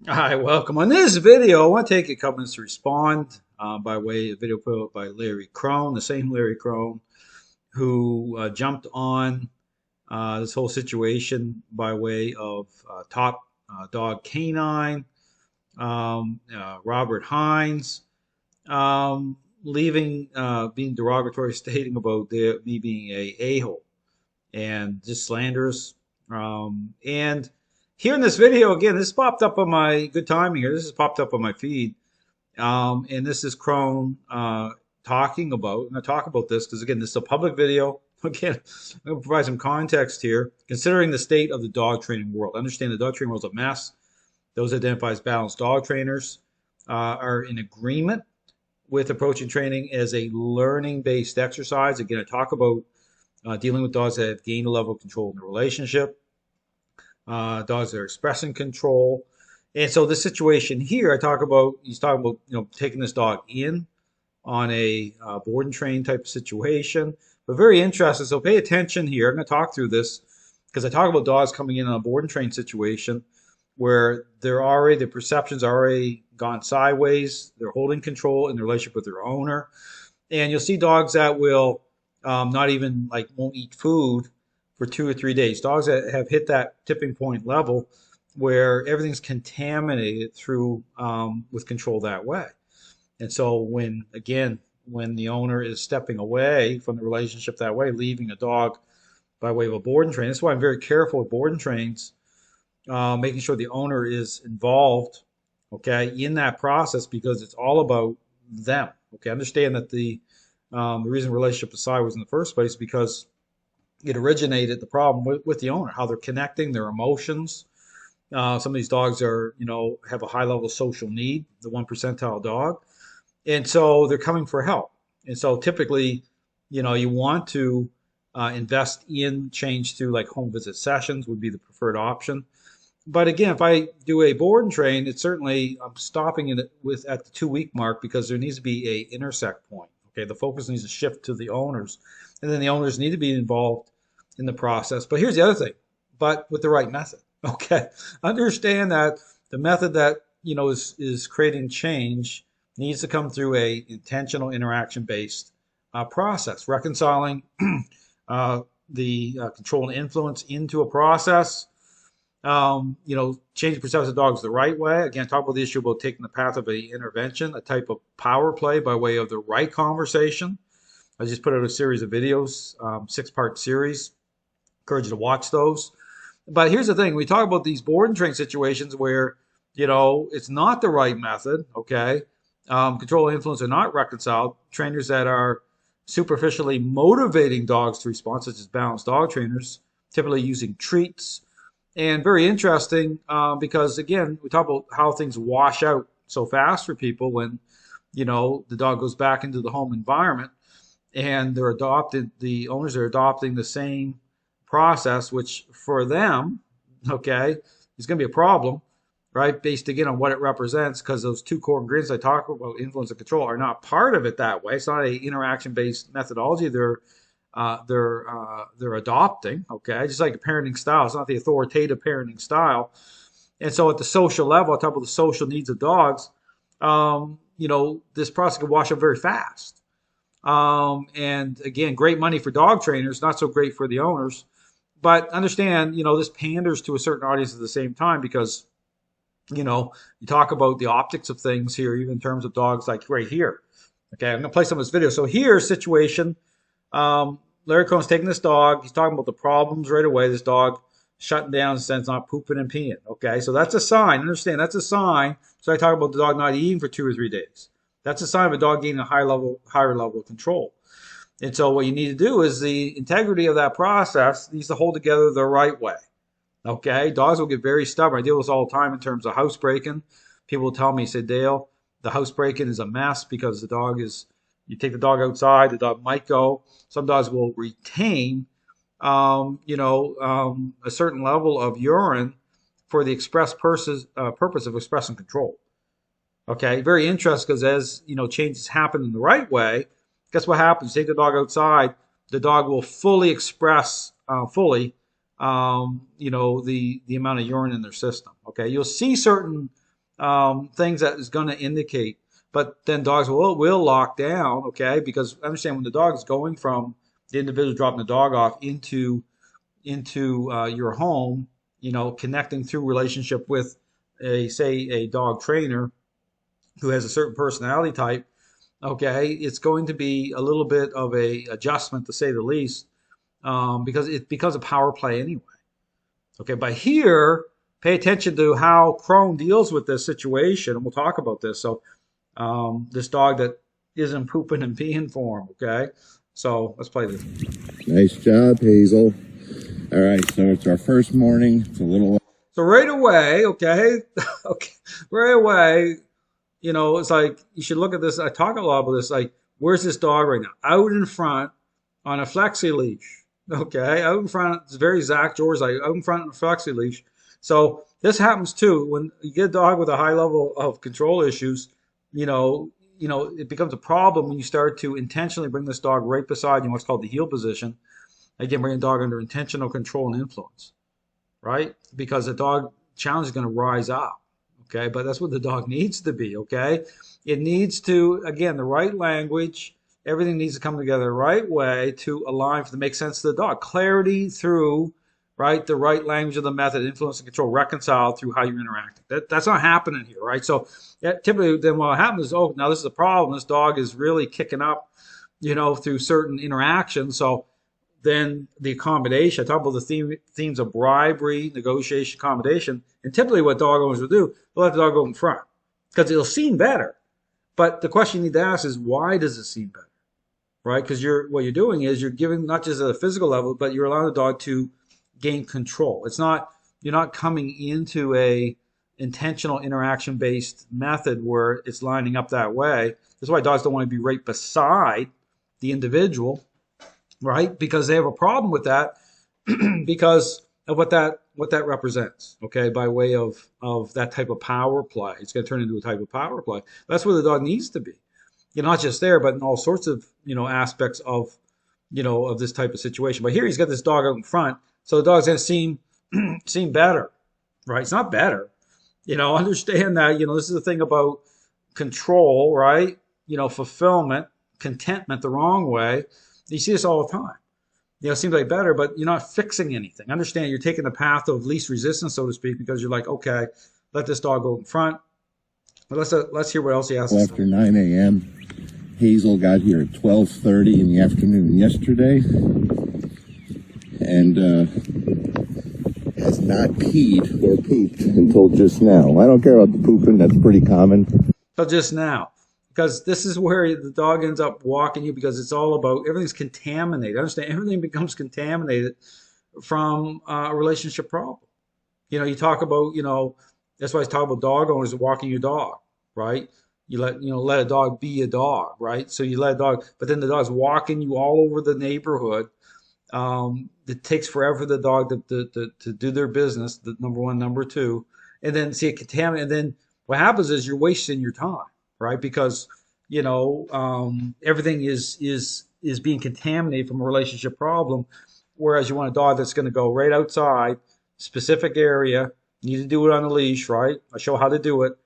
Hi, welcome. On this video, I want to take a couple minutes to respond by way of video put up by Larry Crone, the same Larry Crone who jumped on this whole situation by way of Top Dog Canine, Robert Hines, leaving, being derogatory, stating about me being a-hole and just slanderous. And here in this video, again, this popped up on my good timing here. This has popped up on my feed. And this is Crone talking about, I'm going to talk about this because, again, this is a public video. Again, I'm going to provide some context here. Considering the state of the dog training world, understand the dog training world is a mess. Those identified as balanced dog trainers are in agreement with approaching training as a learning-based exercise. Again, I talk about dealing with dogs that have gained a level of control in the relationship, dogs that are expressing control. And so the situation here, he's talking about, taking this dog in on a board and train type of situation, but very interesting. So pay attention here. I'm going to talk through this because I talk about dogs coming in on a board and train situation where the perceptions are already gone sideways. They're holding control in their relationship with their owner. And you'll see dogs that will not even won't eat food for 2 or 3 days. Dogs that have hit that tipping point level where everything's contaminated through with control that way. And so when the owner is stepping away from the relationship that way, leaving a dog by way of a board and train, that's why I'm very careful with board and trains, making sure the owner is involved, okay, in that process because it's all about them. Okay, understand that the reason relationship is sideways in the first place is because it originated the problem with the owner, how they're connecting their emotions. Some of these dogs have a high level of social need, the 1 percentile dog, and so they're coming for help. And so typically, you want to invest in change through like home visit sessions would be the preferred option. But again, if I do a board and train, it's certainly I'm stopping it with at the 2 week mark because there needs to be a intersect point. Okay, the focus needs to shift to the owners, and then the owners need to be involved in the process. But here's the other thing, but with the right method. Okay, understand that the method that is creating change needs to come through a intentional interaction based process, reconciling the control and influence into a process. Changing perception of dogs the right way. Again, talk about the issue about taking the path of a intervention, a type of power play by way of the right conversation. I just put out a series of videos, 6-part series. Encourage you to watch those. But here's the thing: we talk about these board and train situations where it's not the right method. Okay, control and influence are not reconciled. Trainers that are superficially motivating dogs to respond, such as balanced dog trainers, typically using treats. And very interesting because, again, we talk about how things wash out so fast for people when, the dog goes back into the home environment and the owners are adopting the same process, which for them, okay, is going to be a problem, right? Based again on what it represents, because those two core ingredients I talk about, influence and control, are not part of it that way. It's not a interaction based methodology. They're adopting, okay, just like a parenting style. It's not the authoritative parenting style. And so at the social level, I talk about the social needs of dogs. This process can wash up very fast. And again, great money for dog trainers, not so great for the owners. But understand, this panders to a certain audience at the same time because, you talk about the optics of things here, even in terms of dogs like right here. Okay, I'm going to play some of this video. So here's situation. Larry Crone's taking this dog. He's talking about the problems right away. This dog shutting down and it's not pooping and peeing. Okay, so that's a sign. Understand, that's a sign. So I talk about the dog not eating for 2 or 3 days. That's a sign of a dog gaining a higher level of control. And so what you need to do is the integrity of that process needs to hold together the right way. Okay, dogs will get very stubborn. I deal with this all the time in terms of housebreaking. People will tell me, say, Dale, the housebreaking is a mess because you take the dog outside, the dog might go. Some dogs will retain, a certain level of urine for the express purpose of expressing control. Okay, very interesting because as changes happen in the right way, guess what happens? Take the dog outside, the dog will fully express the amount of urine in their system. Okay, you'll see certain things that is going to indicate. But then dogs will lock down, okay? Because understand when the dog is going from the individual dropping the dog off into your home, connecting through relationship with a dog trainer who has a certain personality type, okay, it's going to be a little bit of a adjustment to say the least, because it becomes a power play anyway. Okay, but here, pay attention to how Crone deals with this situation, and we'll talk about this. So, this dog that isn't pooping and peeing for him, okay? So, let's play this. Nice job, Hazel. All right, so it's our first morning. It's a little... So right away, okay, okay, right away, it's like, you should look at this. I talk a lot about this, like, where's this dog right now? Out in front on a flexi leash, okay? Out in front, it's very Zach George, like, out in front on a flexi leash. So this happens too when you get a dog with a high level of control issues. It becomes a problem when you start to intentionally bring this dog right beside you in what's called the heel position. Again, bring a dog under intentional control and influence, right? Because the dog challenge is going to rise up, okay? But that's what the dog needs to be, okay? It needs to, again, the right language. Everything needs to come together the right way to align to make sense to the dog. Clarity through, right, the right language of the method, influence and control, reconcile through how you're interacting. That's not happening here, right? So typically then what happens is, oh, now this is a problem. This dog is really kicking up, through certain interactions. So then the accommodation, I talk about the themes of bribery, negotiation, accommodation. And typically what dog owners will do, they'll let the dog go in front because it'll seem better. But the question you need to ask is, why does it seem better? Right? Because what you're doing is you're giving not just at a physical level, but you're allowing the dog to gain control. You're not coming into a intentional interaction based method where it's lining up that way. That's why dogs don't want to be right beside the individual, right? Because they have a problem with that because of what that represents, okay, by way of that type of power play. It's going to turn into a type of power play. That's where the dog needs to be. Not just there, but in all sorts of, aspects of, of this type of situation. But here he's got this dog out in front, so the dog's going to seem better, right? It's not better. Understand that, this is the thing about control, right? Fulfillment, contentment the wrong way. You see this all the time. It seems like better, but you're not fixing anything. Understand you're taking the path of least resistance, so to speak, because you're like, okay, let this dog go in front. But let's hear what else he has to say. After 9 a.m., Hazel got here at 12:30 in the afternoon yesterday, and has not peed or pooped until just now. I don't care about the pooping; that's pretty common. So just now. Because this is where the dog ends up walking you, because it's all about, everything's contaminated. Understand, everything becomes contaminated from a relationship problem. You talk about, that's why I talk about dog owners walking your dog, right? You let a dog be a dog, right? So you let a dog, but then the dog's walking you all over the neighborhood. It takes forever for the dog to do their business, the number one, number two, and then see it contaminate. And then what happens is you're wasting your time. Right, because everything is being contaminated from a relationship problem, whereas you want a dog that's going to go right outside, specific area. You need to do it on a leash, right? I show how to do it,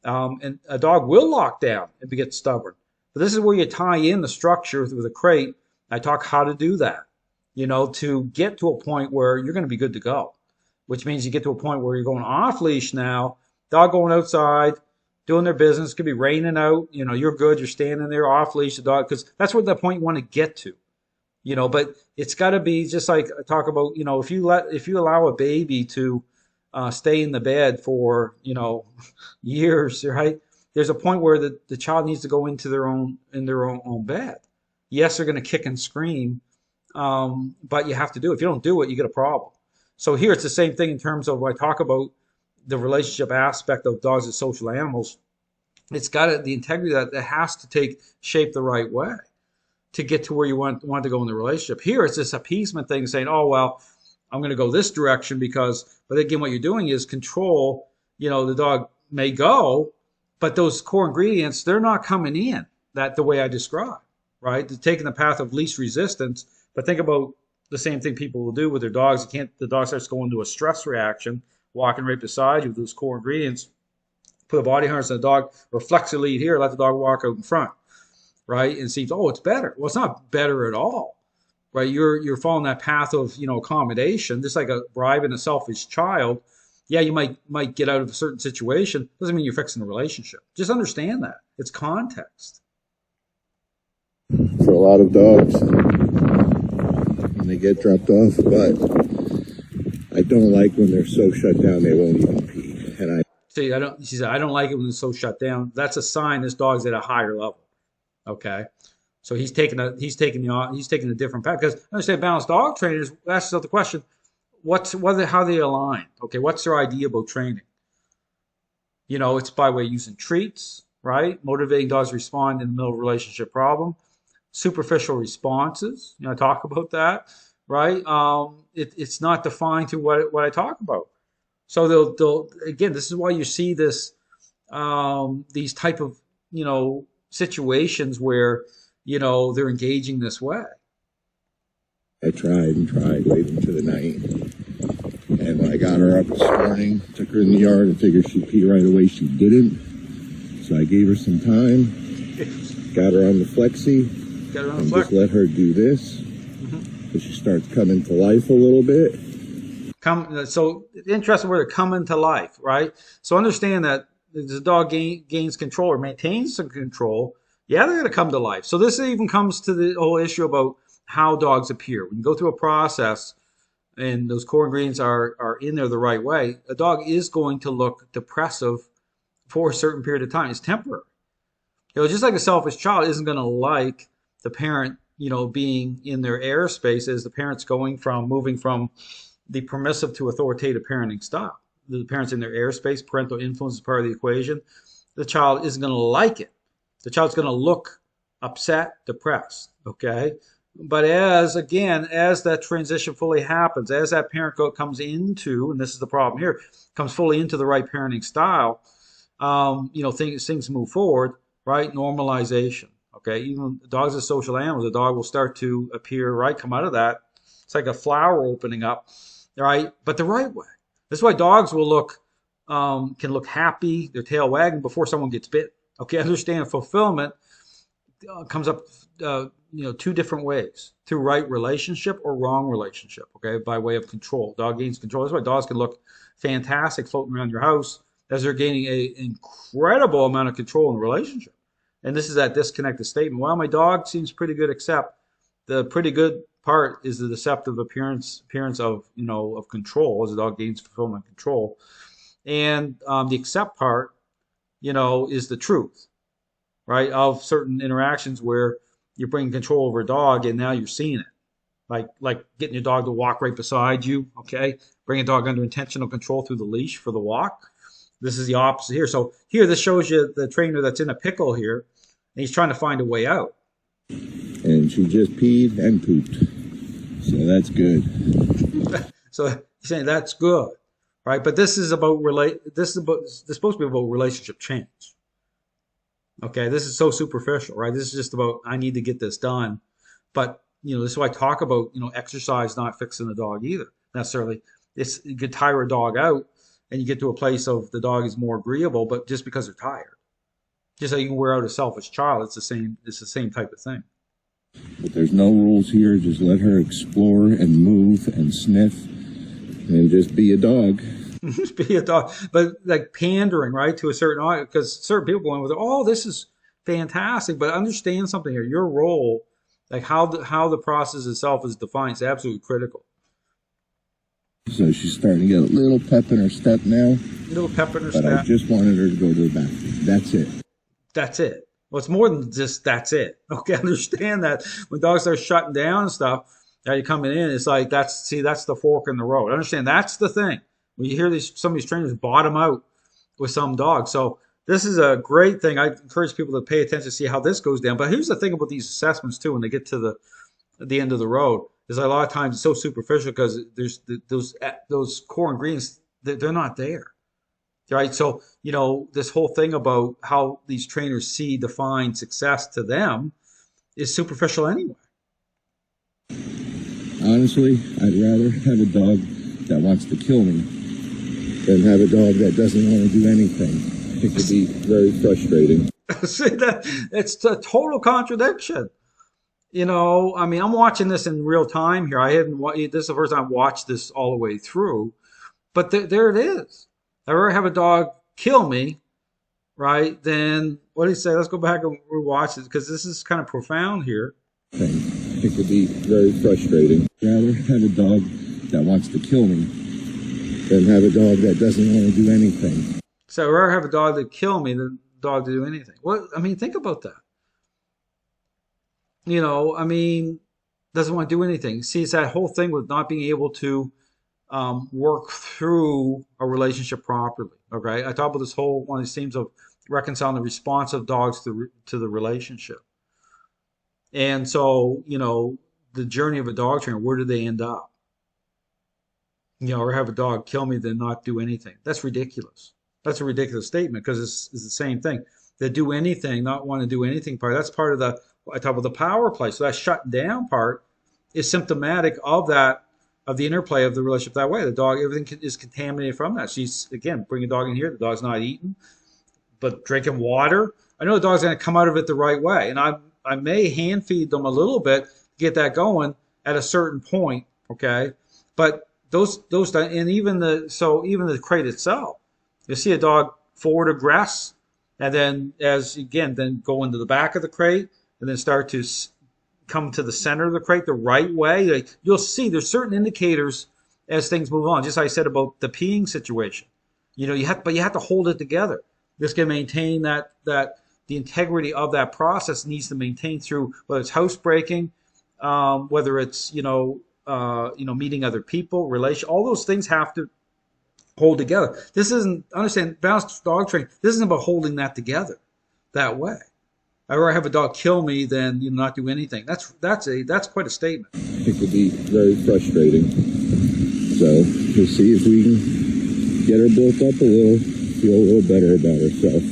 and a dog will lock down if it gets stubborn. But this is where you tie in the structure with a crate. I talk how to do that, to get to a point where you're going to be good to go, which means you get to a point where you're going off leash now, dog going outside, doing their business. Could be raining out, you're good, you're standing there off leash, the dog, because that's what the point you want to get to, but it's got to be just like I talk about, if you allow a baby to stay in the bed for, years, right? There's a point where the child needs to go into their own bed. Yes, they're going to kick and scream, but you have to do it. If you don't do it, you get a problem. So here it's the same thing in terms of when I talk about the relationship aspect of dogs as social animals. It's got the integrity that has to take shape the right way to get to where you want to go in the relationship. Here it's this appeasement thing saying, oh, well, I'm going to go this direction but again, what you're doing is control, the dog may go, but those core ingredients, they're not coming in the way I described, right? They're taking the path of least resistance, but think about the same thing people will do with their dogs. The dog starts going into a stress reaction, walking right beside you with those core ingredients. put a body harness on the dog, or flex the lead here, let the dog walk out in front, right? And seems, oh, it's better. Well, it's not better at all, right? You're following that path of, accommodation, just like a bribing a selfish child. Yeah, you might get out of a certain situation. Doesn't mean you're fixing the relationship. Just understand that. It's context. For a lot of dogs when they get dropped off, but I don't like when they're so shut down they won't even pee. And she said, I don't like it when it's so shut down. That's a sign this dog's at a higher level. Okay. So he's taking a different path, because I understand balanced dog trainers ask themselves the question, how they align. Okay, what's their idea about training? It's by way of using treats, right? Motivating dogs to respond in the middle of a relationship problem. Superficial responses, I talk about that, right? It's not defined to what I talk about. So they'll again, this is why you see this these type of situations where they're engaging this way. I tried late into the night, and when I got her up this morning, took her in the yard and figured she'd pee right away. She didn't, so I gave her some time, got her on the flexi, and just let her do this. So she starts coming to life a little bit. So interesting word, coming to life, right? So understand that as the dog gains control or maintains some control, yeah, they're going to come to life. So this even comes to the whole issue about how dogs appear. When you go through a process and those core ingredients are in there the right way, a dog is going to look depressive for a certain period of time. It's temporary. Just like a selfish child isn't going to like the parent, being in their airspace as the parent's moving from the permissive to authoritative parenting style. The parent's in their airspace, parental influence is part of the equation. The child isn't going to like it. The child's going to look upset, depressed, okay? But as that transition fully happens, as that parent comes into, and this is the problem here, comes fully into the right parenting style, things move forward, right? Normalization, okay? Even dogs are social animals. The dog will start to appear, right? Come out of that. It's like a flower opening up, right? But the right way. This is why dogs will can look happy, their tail wagging before someone gets bit. Okay, understand fulfillment comes up, two different ways: through right relationship or wrong relationship. Okay, by way of control. Dog gains control. That's why dogs can look fantastic floating around your house as they're gaining an incredible amount of control in the relationship. And this is that disconnected statement. Well, my dog seems pretty good, except the pretty good part is the deceptive appearance of of control as the dog gains fulfillment and control, and the accept part is the truth, right, of certain interactions where you're bringing control over a dog and now you're seeing it, like getting your dog to walk right beside you. Okay, bring a dog under intentional control through the leash for the walk. This is the opposite here. So here, this shows you the trainer that's in a pickle here, and he's trying to find a way out. And she just peed and pooped. So that's good. So you're saying that's good, right? But this is supposed to be about relationship change. Okay, this is so superficial, right? This is just about, I need to get this done. But this is why I talk about exercise not fixing the dog either necessarily. You could tire a dog out, and you get to a place of the dog is more agreeable, but just because they're tired. Just like you can wear out a selfish child, it's the same type of thing. But there's no rules here. Just let her explore and move and sniff and just be a dog. Just be a dog. But like pandering, right, to a certain audience, because certain people going with, oh, this is fantastic. But understand something here. Your role, like how the process itself is defined, is absolutely critical. So she's starting to get a little pep in her step now. A little pep in her step. But I just wanted her to go to the bathroom. That's it. That's it. Well, it's more than just that's it. Okay, understand that when dogs start shutting down and stuff, you're coming in, it's like that's the fork in the road. Understand that's the thing. When you hear some of these trainers bottom out with some dogs. So this is a great thing. I encourage people to pay attention to see how this goes down. But here's the thing about these assessments too, when they get to the end of the road, is a lot of times it's so superficial because there's those core ingredients, they're not there. Right. So, this whole thing about how these trainers define success to them is superficial anyway. Honestly, I'd rather have a dog that wants to kill me than have a dog that doesn't want to do anything. It could be very frustrating. See that it's a total contradiction. I mean, I'm watching this in real time here. I haven't. This is the first time I've watched this all the way through, but there it is. If I ever have a dog kill me, right? Then what do you say? Let's go back and rewatch it because this is kind of profound here. It could be very frustrating. Rather have a dog that wants to kill me than have a dog that doesn't want to do anything. So I'd rather have a dog that kill me than a dog to do anything. What I mean, think about that. I mean, doesn't want to do anything. See, it's that whole thing with not being able to work through a relationship properly. Okay, I talk about this whole one of these themes of reconciling the response of dogs to the relationship. And so, the journey of a dog trainer, where do they end up? Or have a dog kill me than not do anything. That's ridiculous. That's a ridiculous statement because it's the same thing. They do anything, not want to do anything part. That's part of I talk about the power play. So that shut down part is symptomatic of the interplay of the relationship that way. The dog, everything is contaminated from that. She's, again, bring a dog in here. The dog's not eating, but drinking water. I know the dog's going to come out of it the right way. And I may hand feed them a little bit to get that going at a certain point. Okay. But those, and even the crate itself, you see a dog forward aggress and then then go into the back of the crate and then start to come to the center of the crate the right way. Like, you'll see there's certain indicators as things move on. Just like I said about the peeing situation, you have to hold it together. Just can maintain that the integrity of that process needs to maintain through whether it's housebreaking, whether it's meeting other people, all those things have to hold together. This isn't understand balanced dog training. This isn't about holding that together that way. I'd rather have a dog kill me than not do anything. That's quite a statement. It could be very frustrating. So we'll see if we can get her built up a little, feel a little better about herself.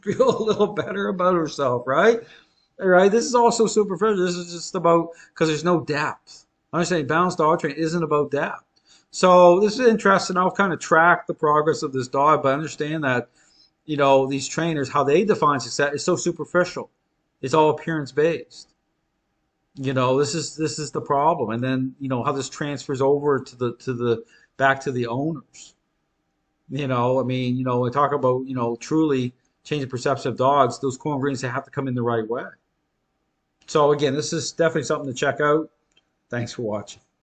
Feel a little better about herself, right? All right. This is also superficial. This is just about because there's no depth. Understanding balanced dog training isn't about depth. So this is interesting. I'll kind of track the progress of this dog, but understand that these trainers, how they define success is so superficial. It's all appearance based. This is the problem, and then how this transfers over to the back to the owners. I mean, we talk about truly changing perception of dogs. Those core ingredients have to come in the right way. So again, this is definitely something to check out. Thanks for watching.